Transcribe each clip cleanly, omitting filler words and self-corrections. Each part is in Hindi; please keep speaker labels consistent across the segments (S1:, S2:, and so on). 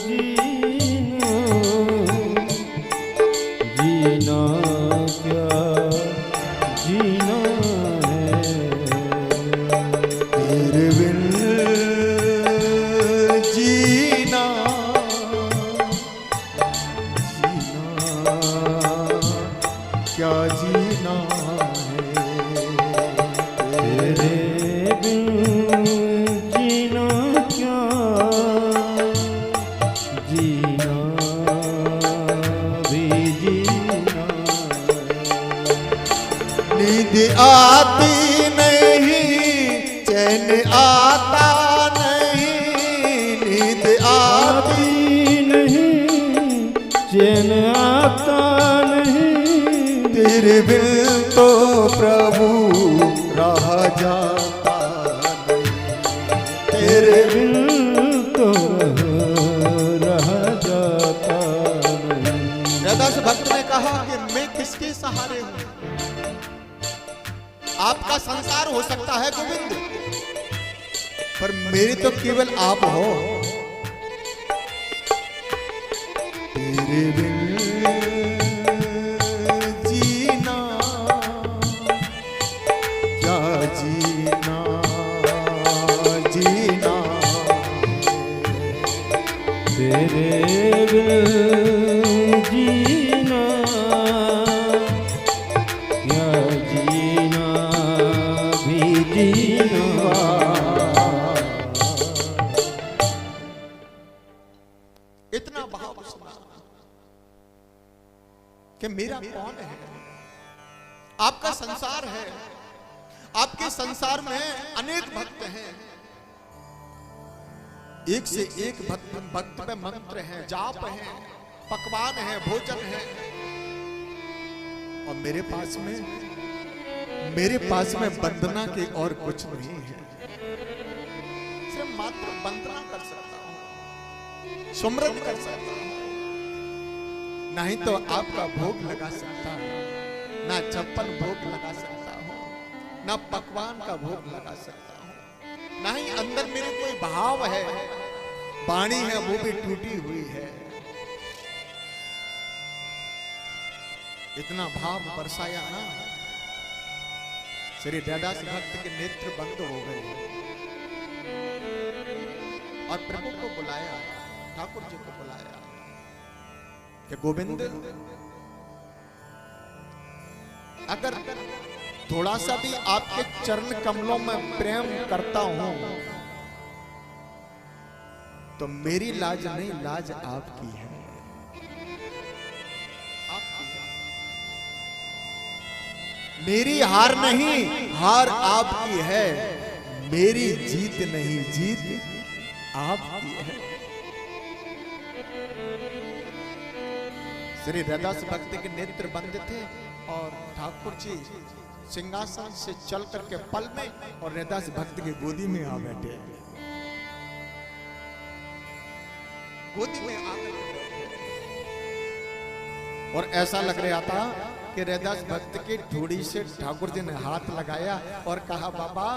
S1: जीना क्या जीना है,
S2: तेरे बिन जीना क्या जीना है,
S1: तेरे बिन जीना क्या जीना भी जीना।
S2: नींद आती नहीं, चैन आता नहीं, नींद आती
S1: नहीं, चैन आता नहीं,
S2: तेरे बिन तो प्रभु रहा जाता नहीं, तेरे बिन
S1: तो रहा जाता नहीं।
S2: रैदास भक्त ने कहा कि मैं किसके सहारे हूं? आपका संसार हो सकता है गोविंद, पर मेरे तो केवल आप हो। तेरे बिन जीना क्या जीना जीना,
S1: तेरे बिन जीना क्या जीना भी जीना।
S2: इतना भाव सुना कि मेरा कौन है? आपका संसार है, आपके संसार में अनेक भक्त हैं, एक से एक भक्त में मंत्र हैं, जाप हैं, पकवान हैं, भोजन है, और मेरे पास में वंदना के और कुछ नहीं है। सिर्फ मात्र वंदना कर सकता हूं, सुमरन कर सकता हूं, नहीं तो आपका भोग लगा सकता हूं, ना छप्पन भोग लगा सकता हूं, ना पकवान का भोग लगा सकता हूं, ना ही अंदर मेरे कोई भाव है। वाणी है वो भी टूटी हुई है। इतना भाव बरसाया ना, श्री रैदास भक्त के नेत्र बंद हो गए और प्रभु को बुलाया, ठाकुर जी को बुलाया कि गोविंद, अगर थोड़ा सा भी आपके चरण कमलों में प्रेम करता हूं तो मेरी लाज नहीं, लाज आपकी है, आपकी है। मेरी हार नहीं, हार आपकी है, मेरी जीत नहीं, जीत आपकी है। श्री रैदास भक्त के नेत्र बंद थे और ठाकुर जी सिंहासन से चल करके पल में और रैदास भक्त की गोदी में आ बैठे, गोदी में आकर और ऐसा लग रहा था कि रैदास भक्त की ठोड़ी से ठाकुर जी ने हाथ लगाया और कहा, बाबा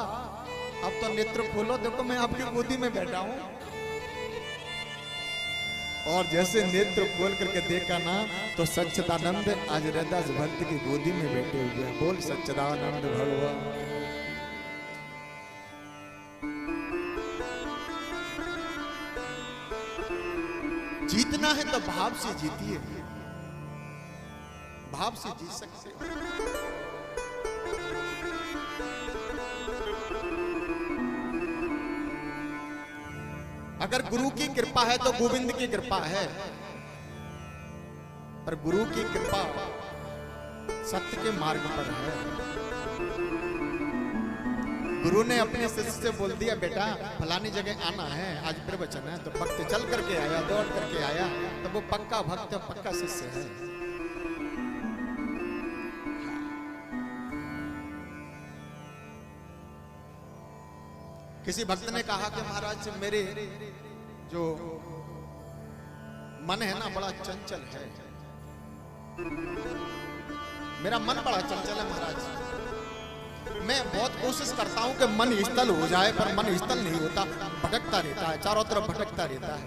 S2: अब तो नेत्र खोलो, देखो मैं आपकी गोदी में बैठा हूं। और जैसे नेत्र खोल करके देखा ना तो सच्चिदानंद आज रैदास भक्त की गोदी में बैठे हुए हैं। बोल सच्चिदानंद भगवान। जीतना है तो भाव से जीतिए, भाव से जीत सकते। अगर गुरु की कृपा है तो गोविंद की कृपा है, पर गुरु की कृपा सत्य के मार्ग पर है। गुरु ने अपने शिष्य से बोल दिया, बेटा फलानी जगह आना है, आज प्रवचन है, तो भक्त चल करके आया, दौड़ करके आया, तो वो पक्का भक्त, पक्का शिष्य है। किसी भक्त ने कहा कि महाराज मेरे जो मन है ना बड़ा चंचल है, मेरा मन बड़ा चंचल है महाराज, मैं बहुत कोशिश करता हूं कि मन स्थिर हो जाए, पर मन स्थिर नहीं होता, भटकता रहता है, चारों तरफ भटकता रहता है।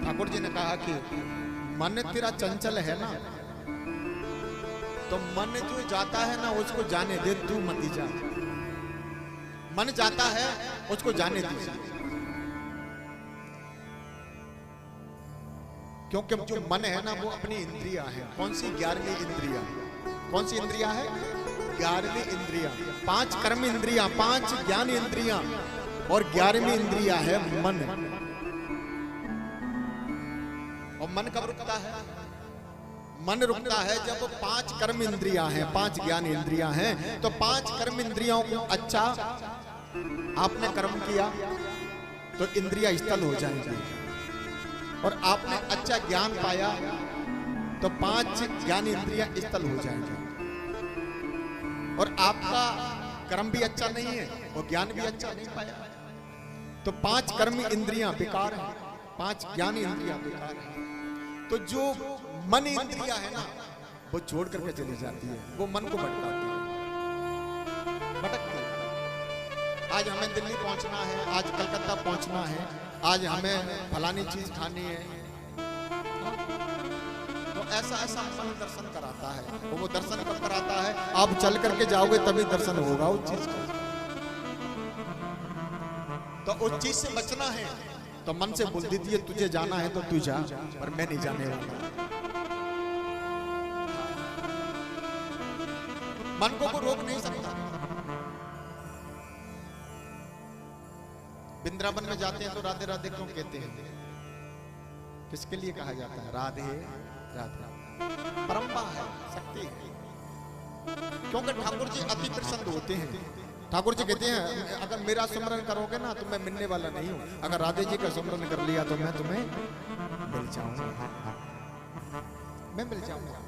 S2: ठाकुर जी ने कहा कि मन तेरा चंचल है ना, तो मन जो जाता है ना उसको जाने दे, तू मत जा। मन जाता है उसको जाने दीजिए, क्योंकि जो मन है ना वो अपनी इंद्रियां है। कौन सी? 11वीं इंद्रिया। कौन सी इंद्रिया है? 11वीं इंद्रिया। 5 कर्म इंद्रिया, 5 ज्ञान इंद्रिया और 11वीं इंद्रिया है मन। और मन कब रुकता है? मन रुकता है जब 5 कर्म इंद्रियां हैं, 5 ज्ञान इंद्रियां हैं। तो 5 कर्म इंद्रियों को अच्छा आपने कर्म किया तो इंद्रियां स्थल हो जाएंगी, और आपने अच्छा ज्ञान पाया तो 5 ज्ञान इंद्रियां स्थल हो जाएंगी। और आपका कर्म भी अच्छा नहीं है और ज्ञान भी अच्छा नहीं पाया, तो 5 कर्म इंद्रियां बेकार हैं, 5 ज्ञान इंद्रियां बेकार हैं। तो जो मन इंद्रिया है ना वो छोड़ करके चली जाती है, वो मन को भटकाती है, भटकती है। आज हमें दिल्ली पहुंचना है, आज कलकत्ता पहुंचना है, आज हमें फलानी चीज खानी है, तो ऐसा ऐसा मन दर्शन कराता है। तो वो दर्शन कब कराता है? आप चल करके जाओगे तभी दर्शन होगा उस चीज का। तो उस चीज से बचना है तो मन से बोल दीजिए तुझे जाना है तो तू जा, पर मैं नहीं जाने वाला। मन को रोक नहीं सकता। वृंदावन में जाते हैं तो राधे राधे क्यों कहते हैं? किसके लिए कहा जाता है राधे राधे? परंपरा है, शक्ति है। क्योंकि ठाकुर जी अति प्रसन्न होते हैं। ठाकुर जी कहते हैं अगर मेरा सुमरन करोगे ना तो मैं मिलने वाला नहीं हूं, अगर राधे जी का सुमरन कर लिया तो मैं तुम्हें मिल जाऊंगा, मैं मिल जाऊंगा।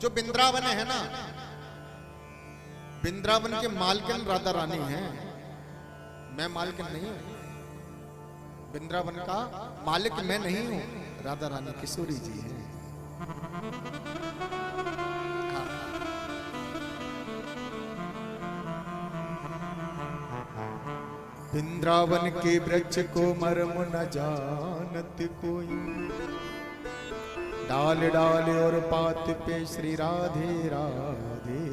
S2: जो वृंदावन है ना, वृंदावन के मालकिन राधा रानी है, मैं मालकिन नहीं हूं। वृंदावन का मालिक मैं नहीं हूं, राधा रानी किशोरी जी है। वृंदावन के वृक्ष को मर्म न जानत कोई, डाल डाल और पात पे श्री राधे राधे।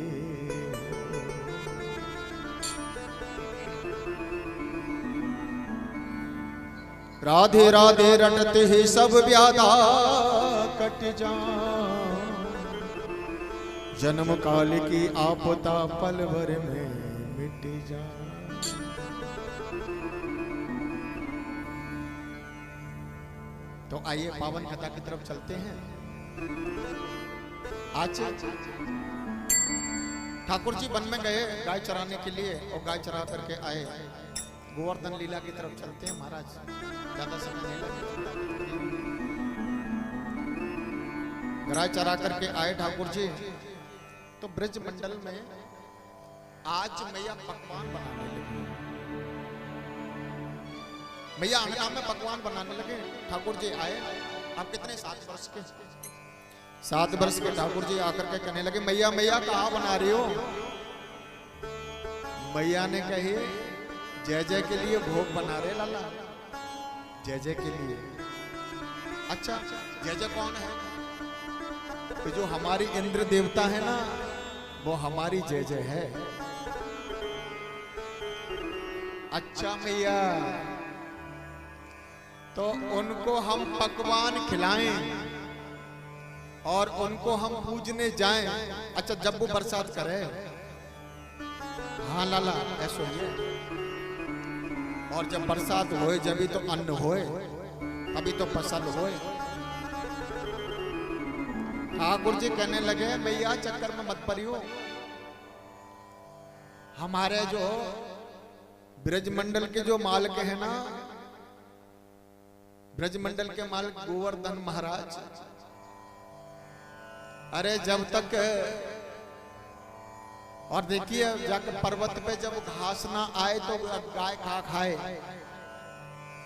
S2: राधे राधे रटते ही सब व्याधा कट जाए, जन्म काल की आपदा पल भर में मिट जाए। तो आइए पावन कथा की तरफ चलते हैं। आज ठाकुर जी वन में गए गाय चराने के लिए और गाय चरा करके आए। गोवर्धन लीला की तरफ चलते हैं महाराज, ज्यादा समय नहीं लगेगा। गाय चरा करके आए ठाकुर जी, तो ब्रज मंडल में आज मैया पकवान बनाने लगी। मैया अंगना में पकवान बनाने लगे। ठाकुर जी आए, आप कितने? 7 वर्ष के। 7 वर्ष के ठाकुर जी आकर के कहने लगे मैया मैया कहाँ बना रही हो? मैया ने कही जय जय के लिए भोग बना रहे लाला, जय जय के लिए। अच्छा जय जय कौन है? तो जो हमारी इंद्र देवता है ना वो हमारी जय जय है। अच्छा मैया, तो उनको हम पकवान खिलाएं और उनको हम पूजने जाएं। अच्छा जब वो बरसात करे, हाँ लाला ऐसा ही है। और जब बरसात होए जब भी तो अन्न होए, तभी तो फसल होए। ठाकुर जी कहने लगे मैया चक्कर में मत पड़ियो। हमारे जो ब्रजमंडल के जो मालिक है ना, ब्रजमंडल के मालिक गोवर्धन महाराज, अरे जब तक, और देखिए जाकर पर्वत पे जब घास ना आए तो गाय खा खाए,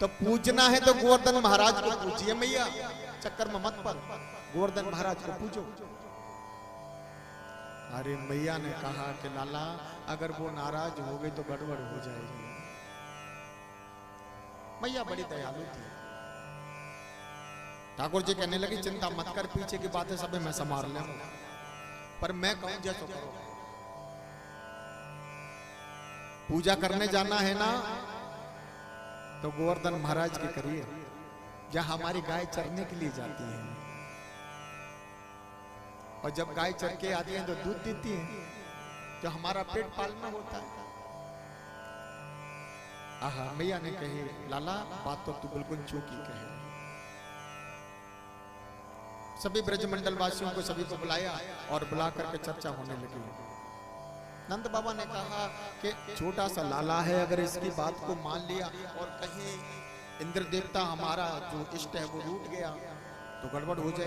S2: तो पूजना है तो गोवर्धन महाराज को पूजिए मैया, चक्कर में मत पर, गोवर्धन महाराज को पूजो। अरे मैया ने कहा कि लाला अगर वो नाराज हो गए तो गड़बड़ हो जाएगी। मैया बड़ी दयालु थी। ठाकुर जी कहने लगी चिंता मत कर, पीछे की बातें सब मैं संभाल लूंगा, पर मैं कहूं जैसो करो। पूजा करने जाना है ना तो गोवर्धन महाराज की करिए, जहां हमारी गाय चरने के लिए जाती है, और जब गाय चर के आती है तो दूध देती है, जो हमारा पेट पालना होता है। आहा, मैया ने कही लाला बात तो तू बिल्कुल चूकी कहे। सभी ब्रजमंडल वासियों को सभी को बुलाया और बुला करके चर्चा होने लगी। नंद बाबा ने कहा कि छोटा सा लाला है, अगर इसकी बात को मान लिया और कहीं इंद्र देवता हमारा जो इष्ट है वो रूठ गया तो गड़बड़ हो जाए।